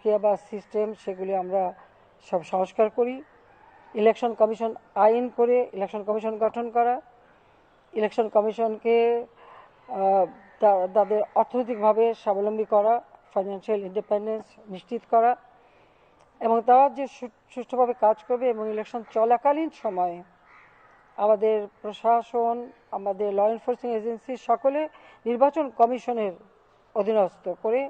প্রক্রিয়া বা সিস্টেম সেগুলি আমরা সব সংস্কার করি। ইলেকশন কমিশন আইন করে ইলেকশন কমিশন গঠন করা, ইলেকশন কমিশনকে তাদের অর্থনৈতিকভাবে স্বাবলম্বী করা, ফাইন্যান্সিয়াল ইন্ডিপেন্ডেন্স নিশ্চিত করা এবং তারা যে সুষ্ঠুভাবে কাজ করবে এবং ইলেকশন চলাকালীন সময়ে আমাদের প্রশাসন, আমাদের ল এনফোর্সিং এজেন্সি সকলে নির্বাচন কমিশনের অধীনস্থ করে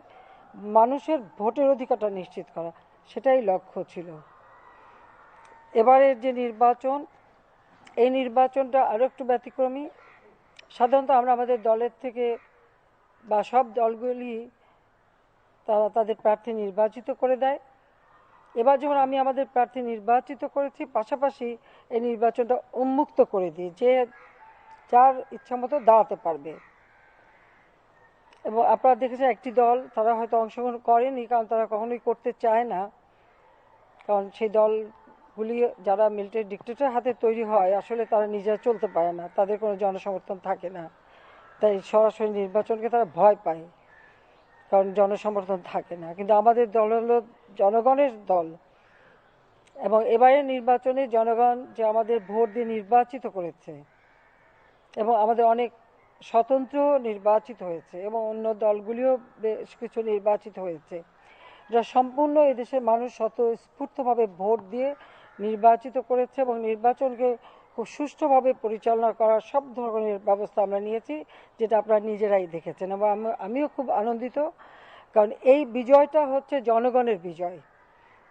মানুষের ভোটের অধিকারটা নিশ্চিত করা, সেটাই লক্ষ্য ছিল। এবারের যে নির্বাচন, এই নির্বাচনটা আরও একটু ব্যতিক্রমী। সাধারণত আমরা আমাদের দলের থেকে বা সব দলগুলি তারা তাদের প্রার্থী নির্বাচিত করে দেয়। এবার যখন আমি আমাদের প্রার্থী নির্বাচিত করেছি, পাশাপাশি এই নির্বাচনটা উন্মুক্ত করে দিই যে যার ইচ্ছামতো দাঁড়াতে পারবে। এবং আপনারা দেখেছেন একটি দল তারা হয়তো অংশগ্রহণ করেনি, কারণ তারা কখনোই করতে চায় না, কারণ সেই দলগুলি যারা মিলিটারি ডিক্টেটরের হাতে তৈরি হয় আসলে তারা নিজেরা চলতে পারে না, তাদের কোনো জনসমর্থন থাকে না, তাই সরাসরি নির্বাচনকে তারা ভয় পায়, কারণ জনসমর্থন থাকে না। কিন্তু আমাদের দল হলো জনগণের দল এবং এবারের নির্বাচনে জনগণ যে আমাদের ভোট দিয়ে নির্বাচিত করেছে এবং আমাদের অনেক স্বতন্ত্র নির্বাচিত হয়েছে এবং অন্য দলগুলিও বেশ কিছু নির্বাচিত হয়েছে, যা সম্পূর্ণ এদেশের মানুষ স্বতঃস্ফূর্তভাবে ভোট দিয়ে নির্বাচিত করেছে এবং নির্বাচনকে খুব সুষ্ঠুভাবে পরিচালনা করার সব ধরনের ব্যবস্থা আমরা নিয়েছি, যেটা আপনারা নিজেরাই দেখেছেন। এবং আমিও খুব আনন্দিত, কারণ এই বিজয়টা হচ্ছে জনগণের বিজয়।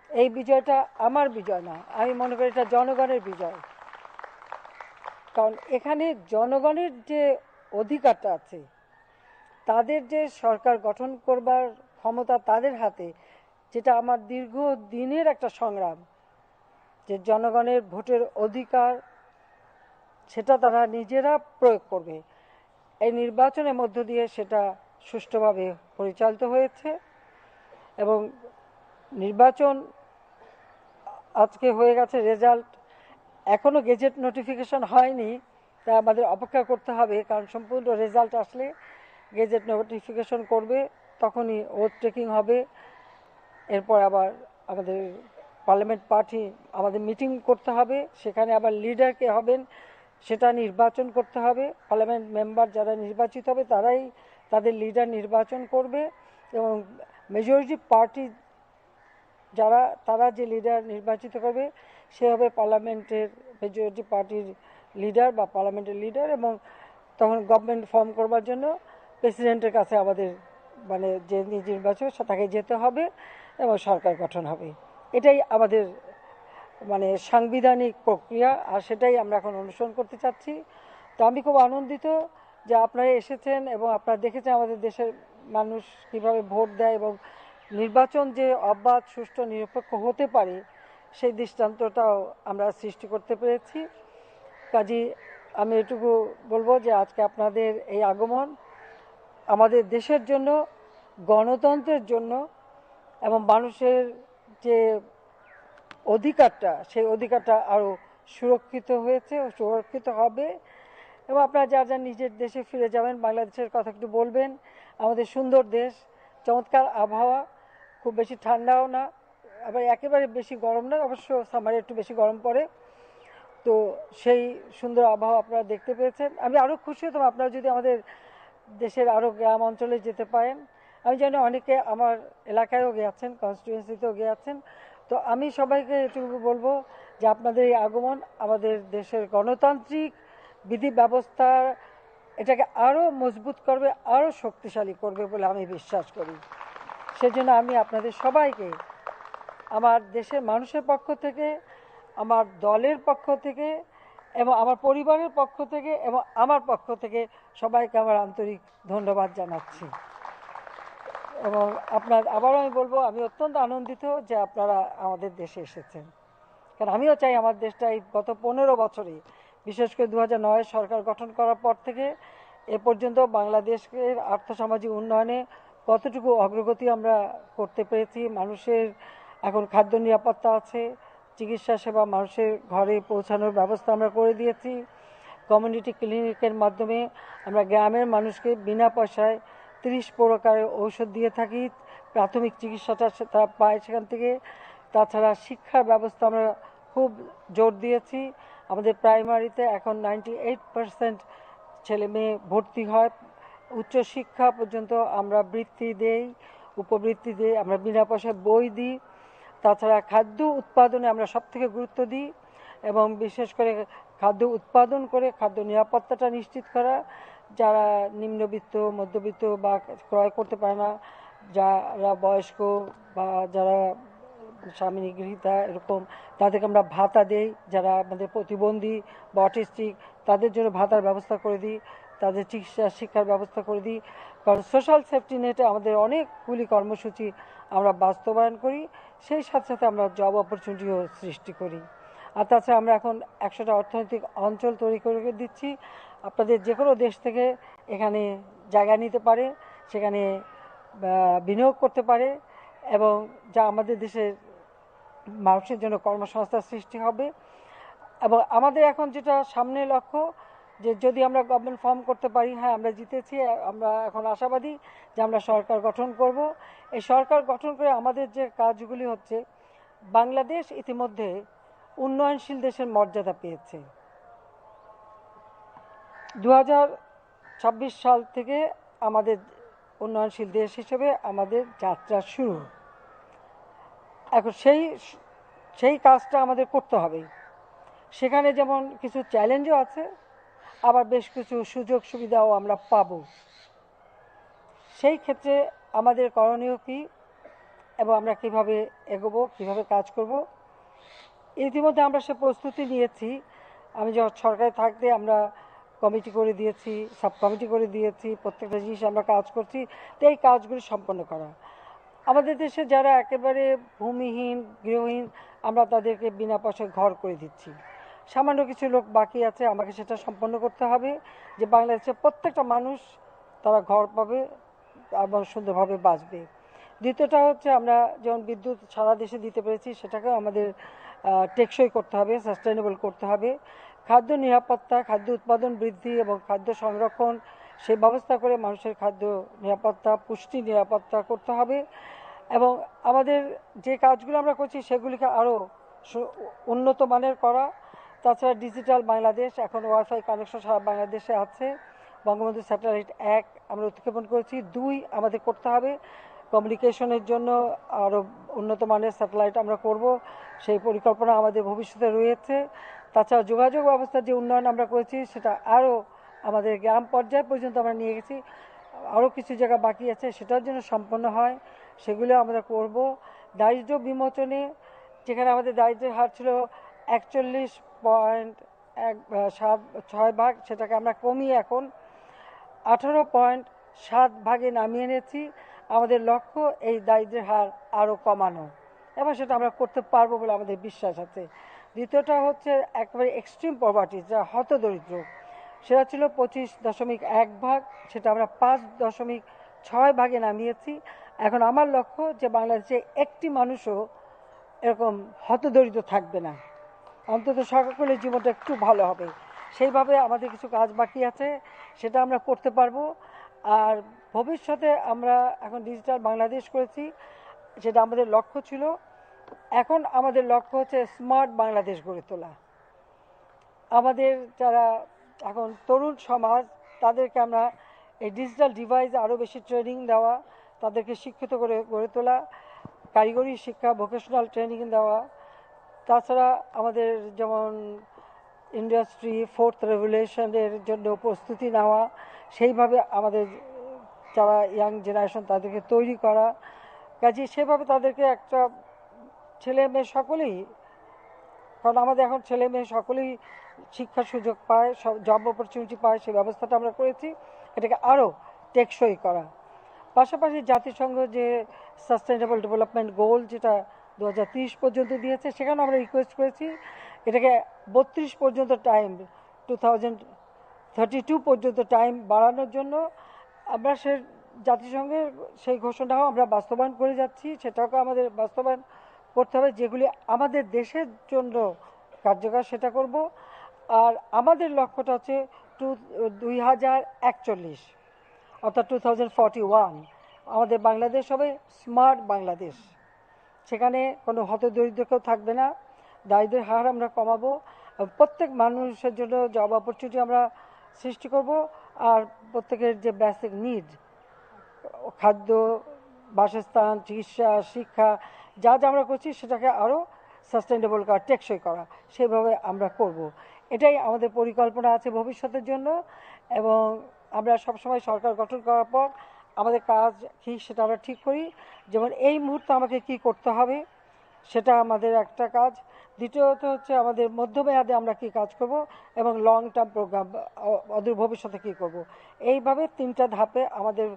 এই বিজয়টা আমার বিজয় না, আমি মনে করি এটা জনগণের বিজয়। কারণ এখানে জনগণের যে অধিকারটা আছে, তাদের যে সরকার গঠন করবার ক্ষমতা তাদের হাতে, যেটা আমার দীর্ঘ দিনের একটা সংগ্রাম, যে জনগণের ভোটের অধিকার সেটা তারা নিজেরা প্রয়োগ করবে। এই নির্বাচনের মধ্য দিয়ে সেটা সুষ্ঠুভাবে পরিচালিত হয়েছে এবং নির্বাচন আজকে হয়ে গেছে, রেজাল্ট এখনও গেজেট নোটিফিকেশন হয়নি, তাই আমাদের অপেক্ষা করতে হবে, কারণ সম্পূর্ণ রেজাল্ট আসলে গেজেট নোটিফিকেশন করবে, তখনই ওথ টেকিং হবে। এরপর আবার আমাদের পার্লামেন্ট পার্টি আমাদের মিটিং করতে হবে, সেখানে আবার লিডার কে হবেন সেটা নির্বাচন করতে হবে। পার্লামেন্ট মেম্বার যারা নির্বাচিত হবে তারাই তাদের লিডার নির্বাচন করবে এবং মেজরিটি পার্টি যারা তারা যে লিডার নির্বাচিত করবে সে হবে পার্লামেন্টের মেজরিটি পার্টির লিডার বা পার্লামেন্টের লিডার। এবং তখন গভর্নমেন্ট ফর্ম করবার জন্য প্রেসিডেন্টের কাছে আমাদের যে নির্বাচন তাকে যেতে হবে এবং সরকার গঠন হবে। এটাই আমাদের সাংবিধানিক প্রক্রিয়া, আর সেটাই আমরা এখন অনুসরণ করতে চাচ্ছি। তো আমি খুব আনন্দিত যে আপনারা এসেছেন এবং আপনারা দেখেছেন আমাদের দেশের মানুষ কীভাবে ভোট দেয় এবং নির্বাচন যে অবাধ, সুষ্ঠু, নিরপেক্ষ হতে পারে সেই দৃষ্টান্তটাও আমরা সৃষ্টি করতে পেরেছি। কাজেই আমি এটুকু বলবো যে আজকে আপনাদের এই আগমন আমাদের দেশের জন্য, গণতন্ত্রের জন্য এবং মানুষের যে অধিকারটা, সেই অধিকারটা আরও সুরক্ষিত হয়েছে ও সুরক্ষিত হবে। এবং আপনারা যার যার নিজের দেশে ফিরে যাবেন, বাংলাদেশের কথা একটু বলবেন। আমাদের সুন্দর দেশ, চমৎকার আবহাওয়া, খুব বেশি ঠান্ডাও না, আবার একেবারে বেশি গরম না, অবশ্য সামারে একটু বেশি গরম পড়ে। তো সেই সুন্দর আবহাওয়া আপনারা দেখতে পেয়েছেন। আমি আরও খুশি হতাম আপনারা যদি আমাদের দেশের আরও গ্রাম অঞ্চলে যেতে পারেন। আমি জানি অনেকে আমার এলাকায়ও গিয়েছেন, কনস্টিটুয়েন্সিতেও গিয়েছেন। তো আমি সবাইকে এটুকু বলবো যে আপনাদের এই আগমন আমাদের দেশের গণতান্ত্রিক বিধি ব্যবস্থা এটাকে আরও মজবুত করবে, আরও শক্তিশালী করবে বলে আমি বিশ্বাস করি। সেজন্য আমি আপনাদের সবাইকে আমার দেশের মানুষের পক্ষ থেকে, আমার দলের পক্ষ থেকে এবং আমার পরিবারের পক্ষ থেকে এবং আমার পক্ষ থেকে সবাইকে আমার আন্তরিক ধন্যবাদ জানাচ্ছি। এবং আবারও আমি বলবো আমি অত্যন্ত আনন্দিত যে আপনারা আমাদের দেশে এসেছেন, কারণ আমিও চাই আমার দেশটা এই গত 15 বছরে, বিশেষ করে 2009 সরকার গঠন করার পর থেকে এ পর্যন্ত বাংলাদেশকে আর্থসামাজিক উন্নয়নে কতটুকু অগ্রগতি আমরা করতে পেরেছি। মানুষের এখন খাদ্য নিরাপত্তা আছে, চিকিৎসা সেবা মানুষের ঘরে পৌঁছানোর ব্যবস্থা আমরা করে দিয়েছি। কমিউনিটি ক্লিনিকের মাধ্যমে আমরা গ্রামের মানুষকে বিনা পয়সায় 30 প্রকারের ঔষধ দিয়ে থাকি, প্রাথমিক চিকিৎসাটা তারা পায় সেখান থেকে। তাছাড়া শিক্ষার ব্যবস্থা আমরা খুব জোর দিয়েছি। আমাদের প্রাইমারিতে এখন 98% ছেলে মেয়ে ভর্তি হয়। উচ্চশিক্ষা পর্যন্ত আমরা বৃত্তি দেই, উপবৃত্তি দিই, আমরা বিনা পয়সায় বই দিই। তাছাড়া খাদ্য উৎপাদনে আমরা সবথেকে গুরুত্ব দিই এবং বিশেষ করে খাদ্য উৎপাদন করে খাদ্য নিরাপত্তাটা নিশ্চিত করা। যারা নিম্নবিত্ত, মধ্যবিত্ত বা ক্রয় করতে পারে না, যারা বয়স্ক বা যারা স্বামী গৃহীতা এরকম, তাদেরকে আমরা ভাতা দেই। যারা আমাদের প্রতিবন্ধী বা অটিস্টিক, তাদের জন্য ভাতার ব্যবস্থা করে দিই, তাদের চিকিৎসা শিক্ষার ব্যবস্থা করে দিই। কারণ সোশ্যাল সেফটি নেটে আমাদের অনেকগুলি কর্মসূচি আমরা বাস্তবায়ন করি, সেই সাথে সাথে আমরা জব অপরচুনিটিও সৃষ্টি করি। আর তাছাড়া আমরা এখন 100টা অর্থনৈতিক অঞ্চল তৈরি করে দিচ্ছি। আপনাদের যে কোনো দেশ থেকে এখানে জায়গা নিতে পারে, সেখানে বিনিয়োগ করতে পারে এবং যা আমাদের দেশের মানুষের জন্য কর্মসংস্থান সৃষ্টি হবে। এবং আমাদের এখন যেটা সামনে লক্ষ্য, যে যদি আমরা গভর্নমেন্ট ফর্ম করতে পারি, হ্যাঁ আমরা জিতেছি, আমরা এখন আশাবাদী যে আমরা সরকার গঠন করব। এই সরকার গঠন করে আমাদের যে কাজগুলি হচ্ছে, বাংলাদেশ ইতিমধ্যে উন্নয়নশীল দেশের মর্যাদা পেয়েছে। 2026 সাল থেকে আমাদের উন্নয়নশীল দেশ হিসেবে আমাদের যাত্রা শুরু। এখন সেই কাজটা আমাদের করতে হবে। সেখানে যেমন কিছু চ্যালেঞ্জও আছে, আবার বেশ কিছু সুযোগ সুবিধাও আমরা পাব। সেই ক্ষেত্রে আমাদের করণীয় কী এবং আমরা কিভাবে এগোবো, কিভাবে কাজ করব, ইতিমধ্যে আমরা সে প্রস্তুতি নিয়েছি। আমি যখন সরকারে থাকতে আমরা কমিটি করে দিয়েছি, সাব কমিটি করে দিয়েছি, প্রত্যেকটা জিনিস আমরা কাজ করছি। তো এই কাজগুলি সম্পন্ন করা, আমাদের দেশে যারা একেবারে ভূমিহীন, গৃহহীন, আমরা তাদেরকে বিনা পয়সায় ঘর করে দিচ্ছি। সামান্য কিছু লোক বাকি আছে, আমাকে সেটা সম্পন্ন করতে হবে যে বাংলাদেশের প্রত্যেকটা মানুষ তারা ঘর পাবে এবং সুন্দরভাবে বাঁচবে। দ্বিতীয়টা হচ্ছে, আমরা যেমন বিদ্যুৎ সারা দেশে দিতে পেরেছি, সেটাকেও আমাদের টেকসই করতে হবে, সাস্টেনেবল করতে হবে। খাদ্য নিরাপত্তা, খাদ্য উৎপাদন বৃদ্ধি এবং খাদ্য সংরক্ষণ, সেই ব্যবস্থা করে মানুষের খাদ্য নিরাপত্তা, পুষ্টি নিরাপত্তা করতে হবে। এবং আমাদের যে কাজগুলো আমরা করছি সেগুলিকে আরও উন্নত মানের করা। তাছাড়া ডিজিটাল বাংলাদেশ, এখন ওয়াইফাই কানেকশন সারা বাংলাদেশে আছে। বঙ্গবন্ধু স্যাটেলাইট 1 আমরা উৎক্ষেপণ করেছি। 2 আমাদের করতে হবে, কমিউনিকেশনের জন্য আরও উন্নত মানের স্যাটেলাইট আমরা করব, সেই পরিকল্পনা আমাদের ভবিষ্যতে রয়েছে। তাছাড়া যোগাযোগ ব্যবস্থার যে উন্নয়ন আমরা করেছি, সেটা আরও আমাদের গ্রাম পর্যায় পর্যন্ত আমরা নিয়ে গেছি। আরও কিছু জায়গা বাকি আছে, সেটার জন্য সম্পন্ন হয়, সেগুলো আমরা করব। দারিদ্র্য বিমোচনে, যেখানে আমাদের দারিদ্র্যের হার ছিল 41.6 ভাগ, সেটাকে আমরা কমিয়ে এখন 18.7 ভাগে নামিয়ে এনেছি। আমাদের লক্ষ্য এই দারিদ্র্যের হার আরও কমানো, এবং সেটা আমরা করতে পারবো বলে আমাদের বিশ্বাস আছে। দ্বিতীয়টা হচ্ছে একেবারে এক্সট্রিম পভার্টি, যা হতদরিদ্র, সেটা ছিল 25.1 ভাগ, সেটা আমরা 5.6 ভাগে নামিয়েছি। এখন আমার লক্ষ্য যে বাংলাদেশে একটি মানুষও এরকম হতদরিদ্র থাকবে না, অন্তত সকলের জীবনটা একটু ভালো হবে। সেইভাবে আমাদের কিছু কাজ বাকি আছে, সেটা আমরা করতে পারবো। আর ভবিষ্যতে আমরা এখন ডিজিটাল বাংলাদেশ করেছি, সেটা আমাদের লক্ষ্য ছিল। এখন আমাদের লক্ষ্য হচ্ছে স্মার্ট বাংলাদেশ গড়ে তোলা। আমাদের যারা এখন তরুণ সমাজ, তাদেরকে আমরা এই ডিজিটাল ডিভাইস আরও বেশি ট্রেনিং দেওয়া, তাদেরকে শিক্ষিত করে গড়ে তোলা, কারিগরি শিক্ষা, ভোকেশনাল ট্রেনিং দেওয়া। তাছাড়া আমাদের যেমন ইন্ডাস্ট্রি 4th রেভলিউশনের জন্য প্রস্তুতি নেওয়া, সেইভাবে আমাদের যারা ইয়াং জেনারেশন তাদেরকে তৈরি করা। কাজে সেভাবে তাদেরকে একটা ছেলে মেয়ে সকলেই, কারণ আমাদের এখন ছেলে মেয়ে সকলেই শিক্ষার সুযোগ পায়, সব জব অপরচুনিটি পায়, সেই ব্যবস্থাটা আমরা করেছি। এটাকে আরও টেকসই করা, পাশাপাশি জাতিসংঘ যে সাস্টেনেবল ডেভেলপমেন্ট গোল, যেটা 2030 পর্যন্ত দিয়েছে, সেখানে আমরা রিকোয়েস্ট করেছি এটাকে 32 পর্যন্ত টাইম, 2032 পর্যন্ত টাইম বাড়ানোর জন্য। আমরা জাতিসংঘের সেই ঘোষণাও আমরা বাস্তবায়ন করে যাচ্ছি, সেটাকে আমাদের বাস্তবায়ন করতে হবে। যেগুলি আমাদের দেশের জন্য কার্যকর, সেটা করব। আর আমাদের লক্ষ্যটা হচ্ছে 2041, অর্থাৎ 2041, আমাদের বাংলাদেশ হবে স্মার্ট বাংলাদেশ। সেখানে কোনো হতদরিদ্র কেউ থাকবে না, দারিদ্র্যের হার আমরা কমাবো, প্রত্যেক মানুষের জন্য জব অপরচুনিটি আমরা সৃষ্টি করব, আর প্রত্যেকের যে বেসিক নিড, খাদ্য, বাসস্থান, চিকিৎসা, শিক্ষা, যা যা আমরা করছি সেটাকে আরও সাস্টেনেবল করা, টেকসই করা, সেভাবে আমরা করব। এটাই আমাদের পরিকল্পনা আছে ভবিষ্যতের জন্য। এবং আমরা সবসময় সরকার গঠন করার পর আমাদের কাজ কী সেটা আমরা ঠিক করি। যেমন এই মুহূর্তে আমাকে কি করতে হবে সেটা আমাদের একটা কাজ। দ্বিতীয়ত হচ্ছে আমাদের মধ্যমেয়াদে আমরা কি কাজ করব, এবং লং টার্ম প্রোগ্রাম অদূর ভবিষ্যতে কী করব। এইভাবে 3টা ধাপে আমাদের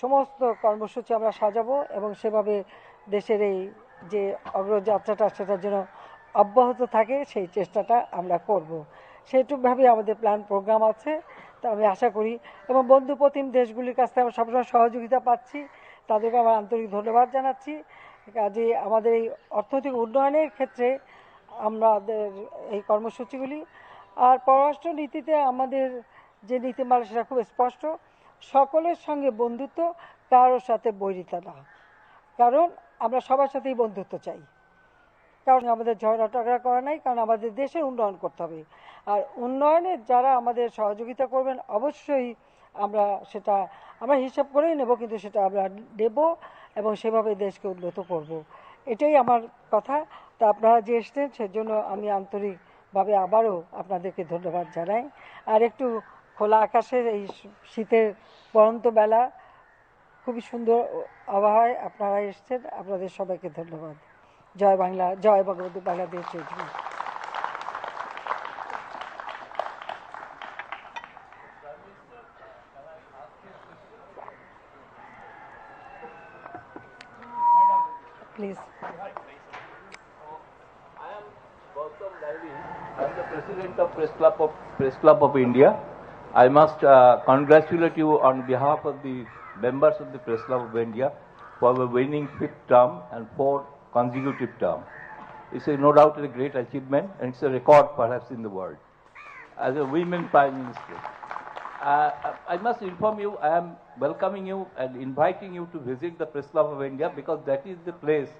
সমস্ত কর্মসূচি আমরা সাজাবো, এবং সেভাবে দেশের এই যে অগ্রযাত্রাটা সেটার জন্য অব্যাহত থাকে সেই চেষ্টাটা আমরা করব। সেইটুকভাবেই আমাদের প্ল্যান প্রোগ্রাম আছে। তা আমি আশা করি, এবং বন্ধু প্রতিম দেশগুলির কাছ থেকে আমরা সবসময় সহযোগিতা পাচ্ছি, তাদেরকে আমরা আন্তরিক ধন্যবাদ জানাচ্ছি। কাজে আমাদের এই অর্থনৈতিক উন্নয়নের ক্ষেত্রে আমাদের এই কর্মসূচিগুলি, আর পররাষ্ট্র নীতিতে আমাদের যে নীতিমালা সেটা খুব স্পষ্ট, সকলের সঙ্গে বন্ধুত্ব, কারোর সাথে বৈরিতা না। কারণ আমরা সবার সাথেই বন্ধুত্ব চাই, কারণ আমাদের ঝগড়া করা নাই, কারণ আমাদের দেশের উন্নয়ন করতে হবে। আর উন্নয়নে যারা আমাদের সহযোগিতা করবেন অবশ্যই সেটা আমরা হিসাব করেই নেব, কিন্তু সেটা আমরা নেব এবং সেভাবে দেশকে উন্নত করব। এটাই আমার কথা। তা আপনারা যে এসছেন সেজন্য আমি আন্তরিকভাবে আবারও আপনাদেরকে ধন্যবাদ জানাই। আর একটু খোলা আকাশের এই শীতের পড়ন্ত বেলা, খুবই সুন্দর আবহাওয়ায় আপনারা এসছেন, আপনাদের সবাইকে ধন্যবাদ। জয় বাংলা, জয় Bangabandhu Bangladesh Chowdhury. Please. I am Gautam Dalvi. I am the President of Press Club of India. I must congratulate you on behalf of the members of the Press Club of India for winning 5th term and 4th consecutive term. It's no doubt a great achievement, and it's a record perhaps in the world. As a women Prime Minister, I must inform you, I am welcoming you and inviting you to visit the Press Club of India, because that is the place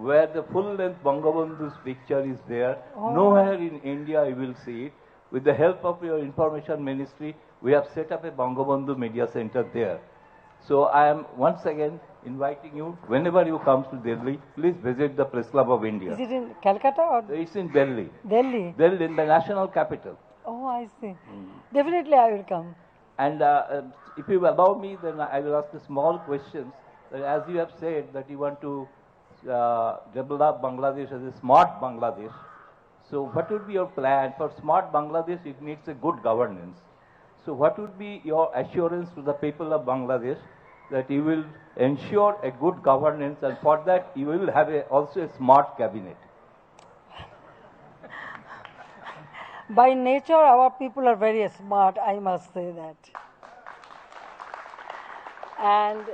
where the full-length Bangabandhu's picture is there. Oh. Nowhere in India you will see it. With the help of your information ministry, we have set up a Bangabandhu Media Center there. So I am once again inviting you, whenever you come to Delhi, please visit the Press Club of India. Is it in Calcutta or? It's in Delhi. Delhi. Delhi, in the national capital. Oh, I see. Definitely I will come. And if you allow me, then I will ask the small questions. As you have said that you want to develop Bangladesh as a smart Bangladesh. So what would be your plan? For smart Bangladesh, it needs a good governance. So what would be your assurance to the people of Bangladesh that you will ensure a good governance, and for that you will have also a smart cabinet? By nature, our people are very smart, I must say that. And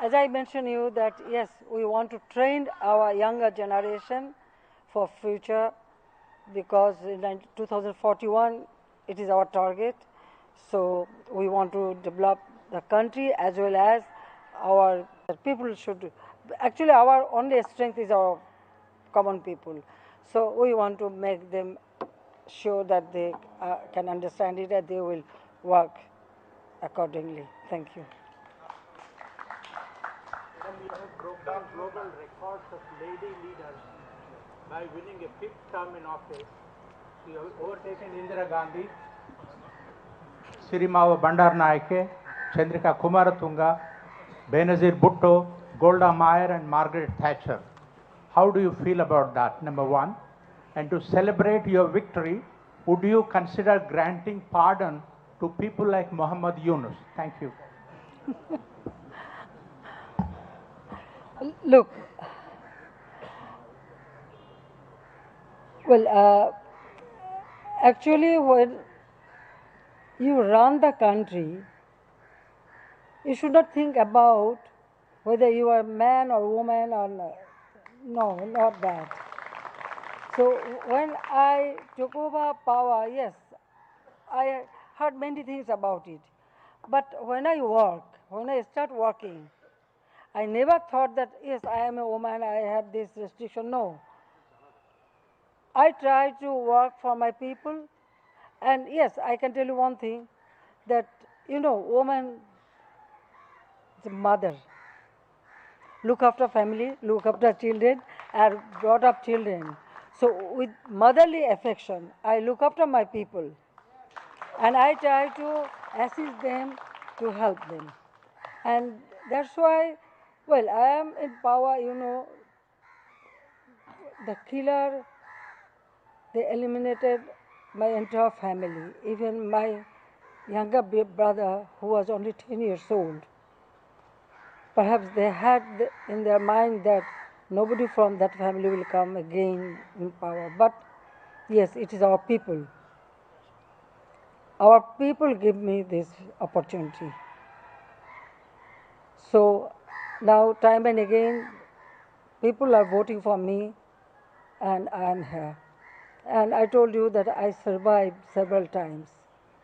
as I mentioned you that, yes, we want to train our younger generation for future, because in 2041, it is our target. So we want to develop the country as well as our people should. Actually, our only strength is our common people. So we want to make them sure that they can understand it and they will work accordingly. Thank you. You have broken global records of lady leaders by winning a 5th term in office. You have overtaken Indira Gandhi, Sirimava Bandaranaike, Chandrika Kumaratunga, Benazir Bhutto, Golda Meir and Margaret Thatcher. How do you feel about that, number one? And to celebrate your victory, would you consider granting pardon to people like Muhammad Yunus? Thank you. Look, well, actually when you run the country, you should not think about whether you are man or woman or no, not that. So when I took over power, yes, I heard many things about it. But when I start working, I never thought that, yes, I am a woman, I have this restriction. No. I try to work for my people, and yes, I can tell you one thing, that, woman is a mother. Look after family, look after children, and brought up children. So with motherly affection, I look after my people, and I try to assist them, to help them. And that's why, well, I am in power, the killer, they eliminated my entire family, even my younger brother, who was only 10 years old. Perhaps they had in their mind that nobody from that family will come again in power. But yes, it is our people. Our people give me this opportunity. So now, time and again, people are voting for me, and I am here. And I told you that I survived several times.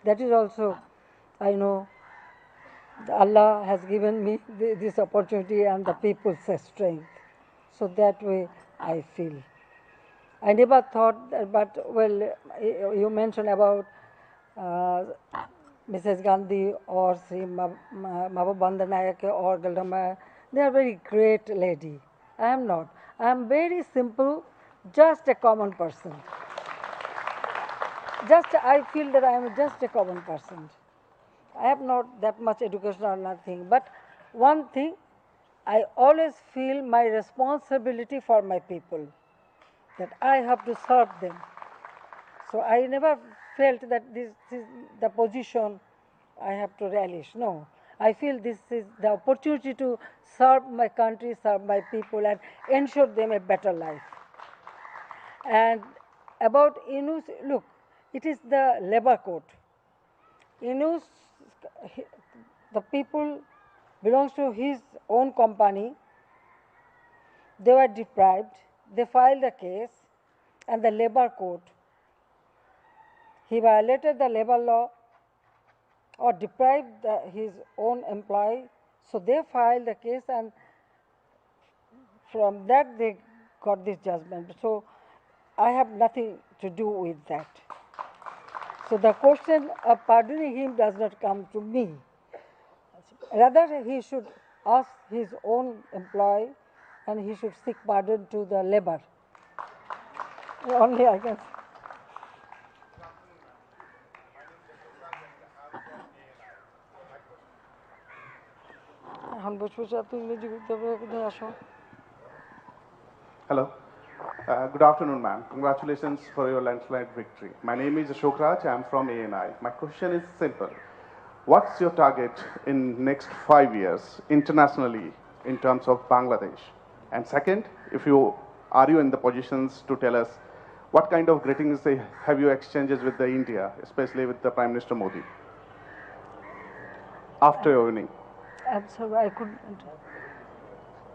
That is also, I know, Allah has given me this opportunity and the people's strength. So that way I feel. I never thought that, but well, you mentioned about Mrs. Gandhi or Sri Mahabubanda Nayak or Galdama. They are very great lady. I am not. I am very simple, just a common person. I feel that I am just a common person. I have not that much education or nothing. But one thing, I always feel my responsibility for my people, that I have to serve them. So I never felt that this is the position I have to relish. No. I feel this is the opportunity to serve my country, serve my people, and ensure them a better life. And about Inus, look, it is the labor code. Inus, the people belongs to his own company. They were deprived. They filed a case, and the labor code. He violated the labor law or deprived his own employee. So they filed the case, and from that they got this judgment. So I have nothing to do with that. So the question of pardoning him does not come to me. Rather, he should ask his own employee, and he should seek pardon to the labor. Only I can say. এখন বসে বসে আপনি ইংরেজি করতে হবে, কোথায় আসো? Hello. Good afternoon, ma'am. Congratulations for your landslide victory. My name is Ashok Raj. I'm from ANI. My question is simple. What's your target in next 5 years internationally in terms of Bangladesh? And second, if you are you in the positions to tell us what kind of greetings have you exchanges with the India, especially with the Prime Minister Modi after your winning? I'm sorry, I couldn't.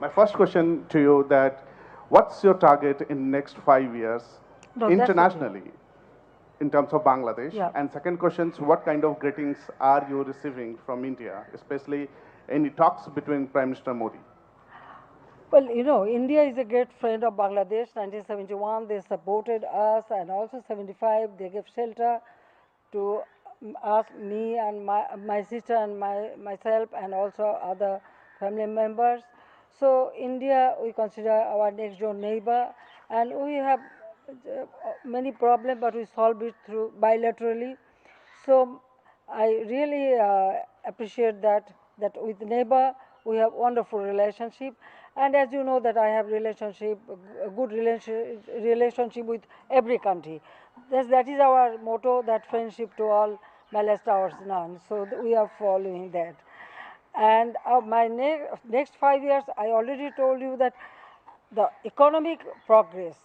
My first question to you that what's your target in next 5 years No, that's okay. internationally in terms of Bangladesh? Yeah. And second question is what kind of greetings are you receiving from India, especially any talks between Prime Minister Modi? Well, India is a great friend of Bangladesh. 1971, they supported us, and also 75, they gave shelter to us, me and my sister and myself, and also other family members. So India, we consider our next door neighbor, and we have many problems, but we solve it through bilaterally. So I really appreciate that with neighbor we have wonderful relationship, and as you know that I have a good relationship with every country. That is our motto, that friendship to all, molest ours none. So we are following that. And my next 5 years, I already told you that the economic progress,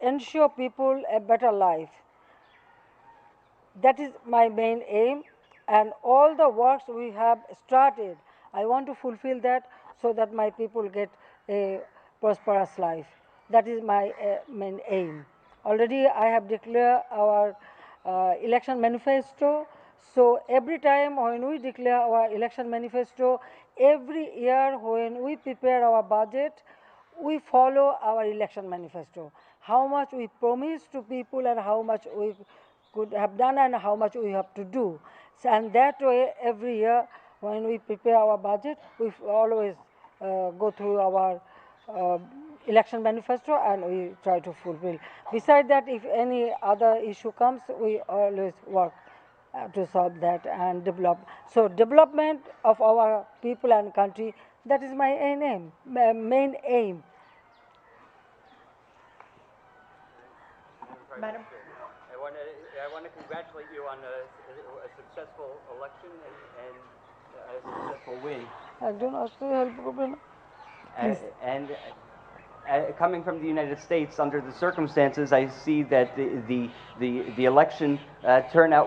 ensure people a better life. That is my main aim, and all the works we have started, I want to fulfill that so that my people get a prosperous life. That is my main aim. Already I have declared our election manifesto. So every time when we declare our election manifesto, every year when we prepare our budget, we follow our election manifesto. How much we promise to people and how much we could have done and how much we have to do. So, and that way, every year when we prepare our budget, we always go through our uh, election manifesto and we try to fulfill. Besides that, if any other issue comes, we always work to solve that and develop. So development of our people and country, that is my main aim. Madam, I want to congratulate you on a successful election and a successful win. একজন আসলে help করবে না? And coming from the United States, under the circumstances, I see that the election turnout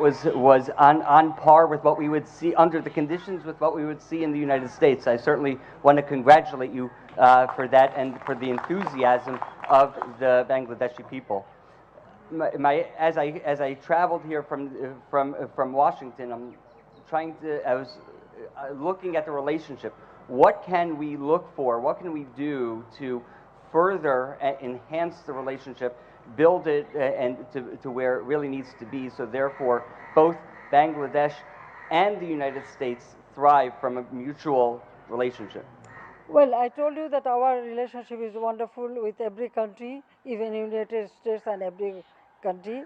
was on par with what we would see under the conditions with what we would see in the United States. I certainly want to congratulate you for that and for the enthusiasm of the Bangladeshi people. As I traveled here from Washington, I was looking at the relationship. What can we look for? What can we do to further enhance the relationship, build it and to where it really needs to be, so therefore both Bangladesh and the United States thrive from a mutual relationship? Well, I told you that our relationship is wonderful with every country, even United States and every country.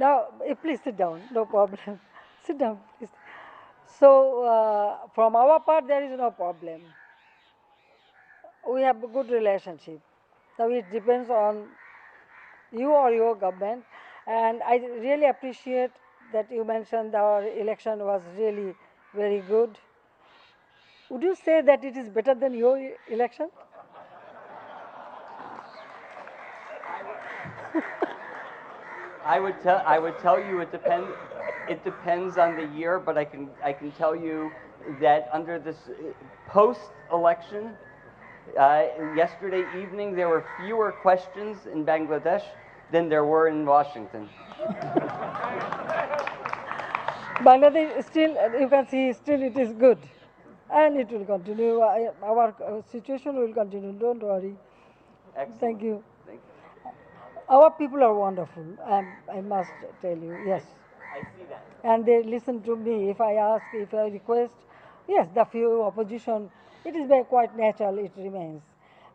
Now, please sit down, no problem. Sit down, please. So, from our part, there is no problem. We have a good relationship. Now, it depends on you or your government. And I really appreciate that you mentioned our election was really very good. Would you say that it is better than your election? I would tell you it depends on the year, but I can tell you that under this post-election, yesterday evening there were fewer questions in Bangladesh than there were in Washington. Bangladesh still, you can see, still it is good. And it will continue. Our situation will continue. Don't worry. Excellent. Thank you. Thank you. Our people are wonderful. I must tell you, yes. I see that. And they listen to me. If I ask, if I request, yes, the few opposition, it is very quite natural, it remains.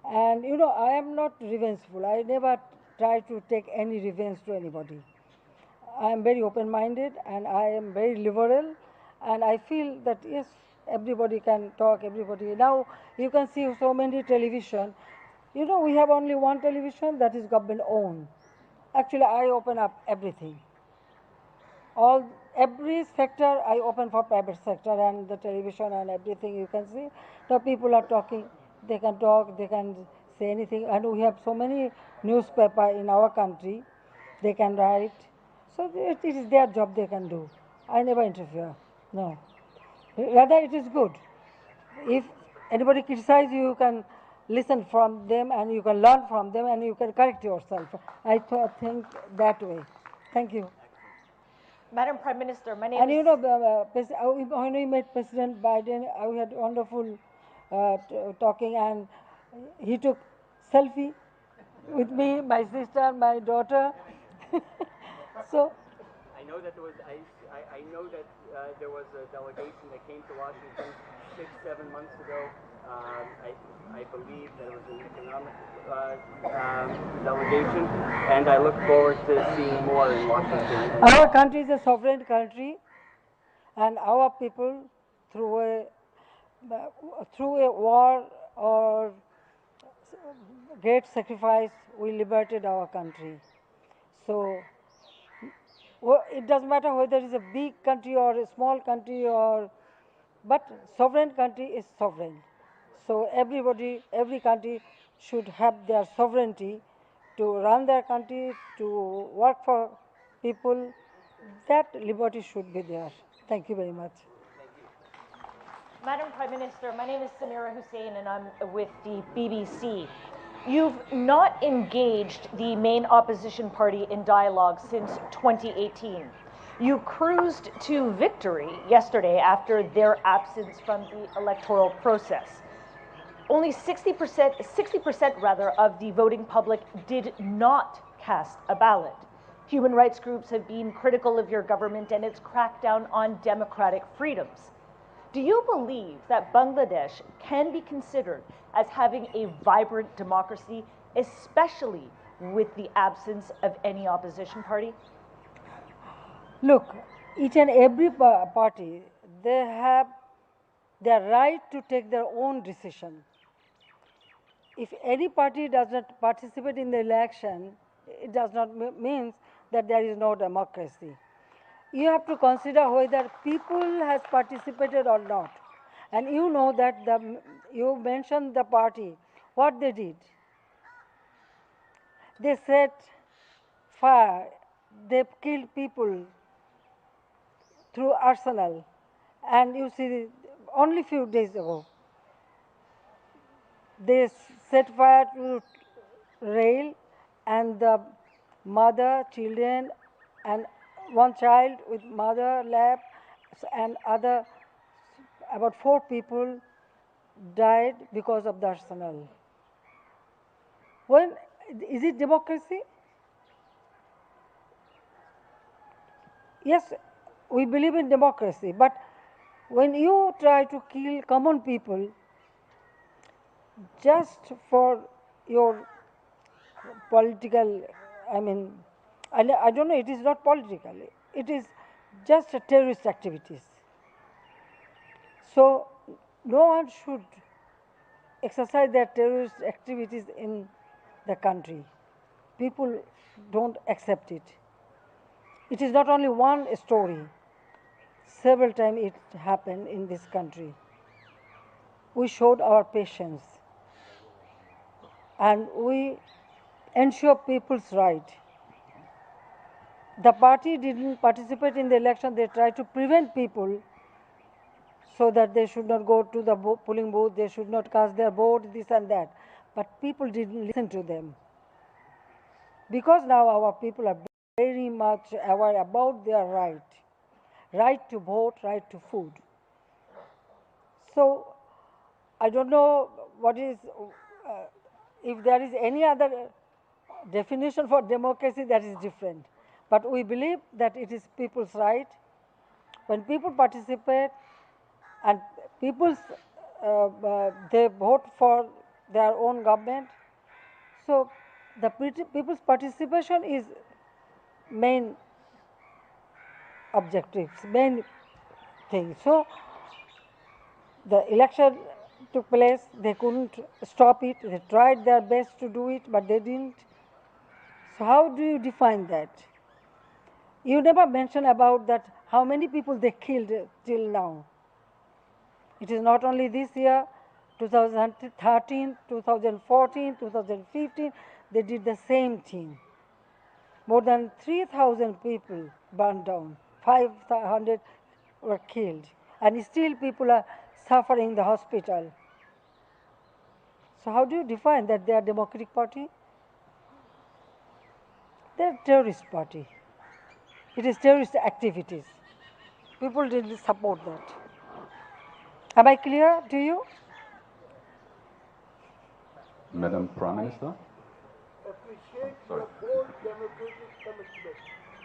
And you know, I am not revengeful. I never try to take any revenge to anybody. I am very open-minded and I am very liberal, and I feel that yes, everybody can talk, everybody. Now you can see so many television. You know, we have only one television that is government owned. Actually, I open up everything. Every sector I open for private sector, and the television and everything you can see. The people are talking, they can talk, they can say anything, and we have so many newspaper in our country, they can write. So it is their job, they can do. I never interfere, no. Rather, it is good. If anybody criticizes you, you can listen from them and you can learn from them and you can correct yourself. I think that way. Thank you. Madam Prime Minister, my name And is... you know, when we met President Biden, we had wonderful talking, and he took selfie with me, my sister, my daughter. So I know that there was a delegation that came to Washington 6-7 months ago. I believe that it was an economic delegation, and I look forward to seeing more in Washington. our country is a sovereign country, and our people, through a war or great sacrifice, we liberated our country. So it doesn't matter whether it's a big country or a small country, but sovereign country is sovereign. So every country should have their sovereignty to run their country, to work for people. That liberty should be there. Thank you very much. Madam Prime Minister, my name is Samira Hussain and I'm with the BBC. You've not engaged the main opposition party in dialogue since 2018. You cruised to victory yesterday after their absence from the electoral process. Only 60% rather, of the voting public did not cast a ballot. Human rights groups have been critical of your government and its crackdown on democratic freedoms. Do you believe that Bangladesh can be considered as having a vibrant democracy, especially with the absence of any opposition party? Look, each and every party, they have their right to take their own decision. If any party does not participate in the election, it does not mean that there is no democracy. You have to consider whether people has participated or not. And you know that you mentioned the party, what they did. They set fire, they killed people through arsenal. And you see, only few days ago, they set fire to rail, and the mother, children, and one child with mother lap and other, about 4 people died because of the arsenal. When is it democracy? Yes, we believe in democracy, but when you try to kill common people just for your political, I don't know, it is not political, it is just a terrorist activities. So no one should exercise their terrorist activities in the country. People don't accept it. It is not only one story. Several times it happened in this country. We showed our patience and we ensure people's right. The party didn't participate in the election. They tried to prevent people so that they should not go to the polling booth, they should not cast their vote, this and that. But people didn't listen to them. Because now our people are very much aware about their right to vote, right to food. So I don't know what is, if there is any other definition for democracy, that is different. But we believe that it is people's right. When people participate and they vote for their own government, so the people's participation is main objectives, main thing. So the election took place, they couldn't stop it, they tried their best to do it, but they didn't. So how do you define that? You never mention about that, how many people they killed till now. It is not only this year, 2013, 2014, 2015, they did the same thing. More than 3,000 people burned down, 500 were killed, and still people are suffering in the hospital. So how do you define that they are Democratic Party? They are terrorist party. It is terrorist activities. People didn't support that. Am I clear to you? Madam Prime Minister. Appreciate your bold democratic commitment.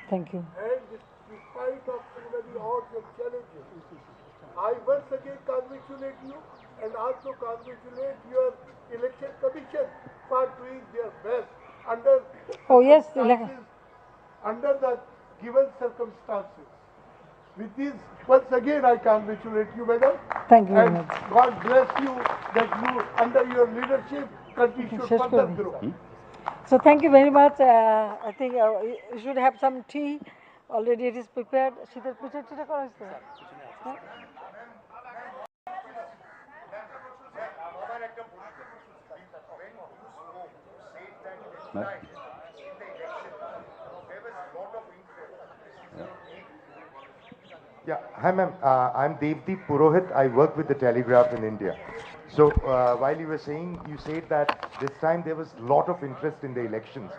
Thank you. And despite of so many odds and challenges, I once again congratulate you and also congratulate your election commission for doing their best under Oh, yes, under the given circumstances. With this, once again I congratulate you, madam. Thank you very and much. God bless you that you, under your leadership, country should further grow. So thank you very much. I think you should have some tea. Already it is prepared. শীতের পিঠে টিঠে করা হয়েছে? হ্যাঁ? Yeah, hi ma'am. I'm Devdeep Purohit. I work with the Telegraph in India. So while you were saying, you said that this time there was a lot of interest in the elections.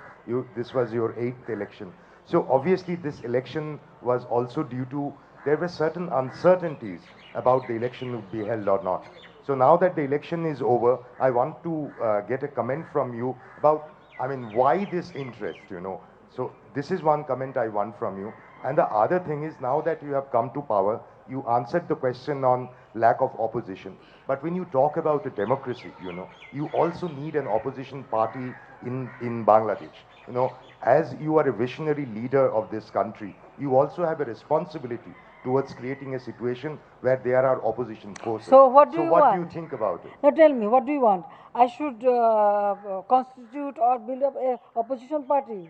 This was your 8th election. So obviously this election was also due to, there were certain uncertainties about the election would be held or not. So now that the election is over, I want to get a comment from you about, I mean, why this interest, you know? So this is one comment I want from you. And the other thing is, now that you have come to power, you answered the question on lack of opposition. But when you talk about a democracy, you know, you also need an opposition party in Bangladesh. You know, as you are a visionary leader of this country, you also have a responsibility towards creating a situation where there are opposition forces. So what do you what want? do you think about it? Now tell me, what do you want? I should constitute or build up a opposition party.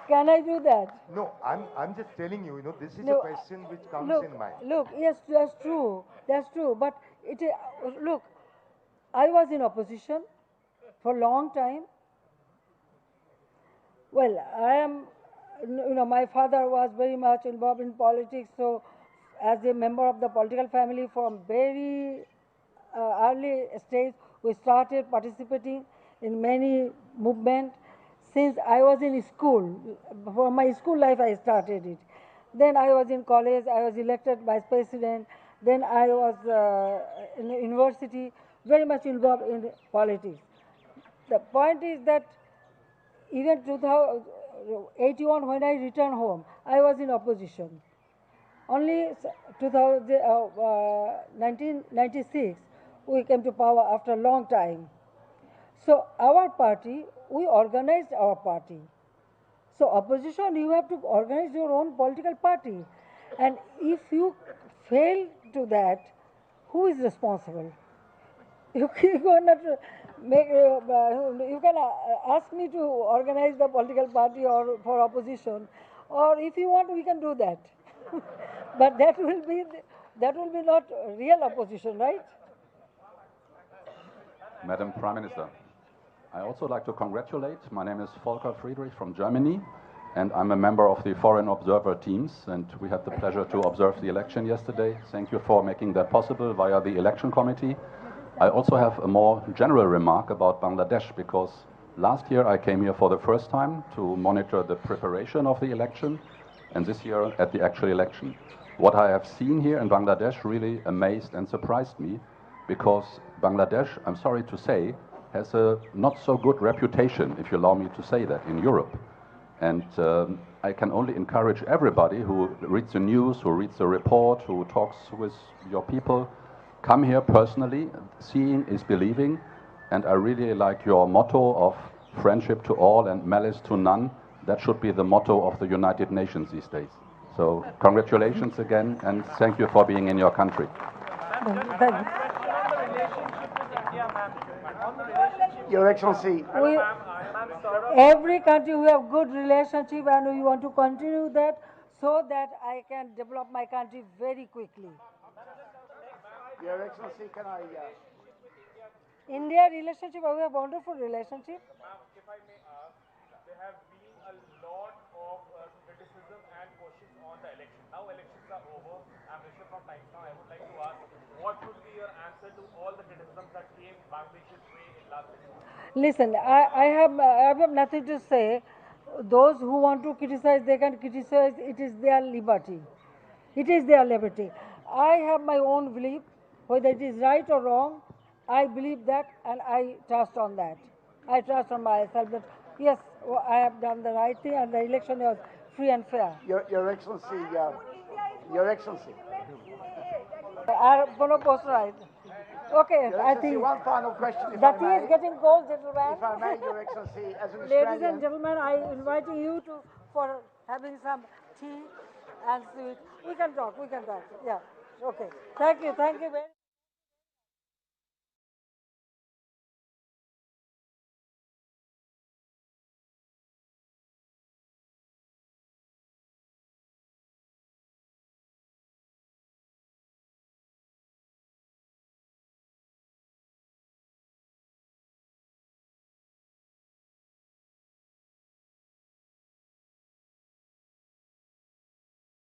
Can I do that? No, I'm just telling you, you know, this is No, a question which comes look, in mind. Look, yes, that's true. That's true. But look, I was in opposition for a long time. Well, I am, you know, my father was very much involved in politics, so as a member of the political family from very early stage, we started participating in many movements. Since I was in school, for my school life I started it. Then I was in college, I was elected vice president. Then I was in the university, very much involved in politics. The point is that even 2081, when I returned home, I was in opposition. Only 1996, we came to power after a long time. So our party, we organized our party. So opposition, you have to organize your own political party. And if you fail to that, who is responsible? You cannot make, you can ask me to organize the political party or for opposition, or if you want, we can do that. But that will be not real opposition, right? Madam Prime Minister, I also like to congratulate. My name is Volker Friedrich from Germany, and I'm a member of the Foreign Observer teams, and we had the pleasure to observe the election yesterday. Thank you for making that possible via the election committee. I also have a more general remark about Bangladesh, because last year I came here for the first time to monitor the preparation of the election, and this year at the actual election. What I have seen here in Bangladesh really amazed and surprised me, because Bangladesh, I'm sorry to say, has a not so good reputation, if you allow me to say that, in Europe. And I can only encourage everybody who reads the news, who reads the report, who talks with your people, come here personally. Seeing is believing, and I really like your motto of friendship to all and malice to none. That should be the motto of the United Nations these days. So congratulations again, and thank you for being in your country. Thank you. Your Excellency. Every country we have good relationship, and we want to continue that so that I can develop my country very quickly. Your Excellency, can I... India relationship, we have wonderful relationship. If I may ask, there have been a lot of criticism and questions on the election. Now elections are over. I'm Rishabh from Times Now. I would like to ask, what would be your answer to all the criticisms that came Bangladesh's way in last 6 months? Listen, I have nothing to say. Those who want to criticize, they can criticize. It is their liberty. It is their liberty. I have my own belief, whether it is right or wrong. I believe that, and I trust on that. I trust on myself that yes, I have done the right thing, and the election was free and fair. Your Excellency, Your Excellency. Okay, I think one final question, if the I tea may. is getting cold, gentlemen. If I may, Your Excellency, as an Ladies Australian... and gentlemen, I invite you for having some tea and sweet. We can talk. Yeah. Okay. Thank you very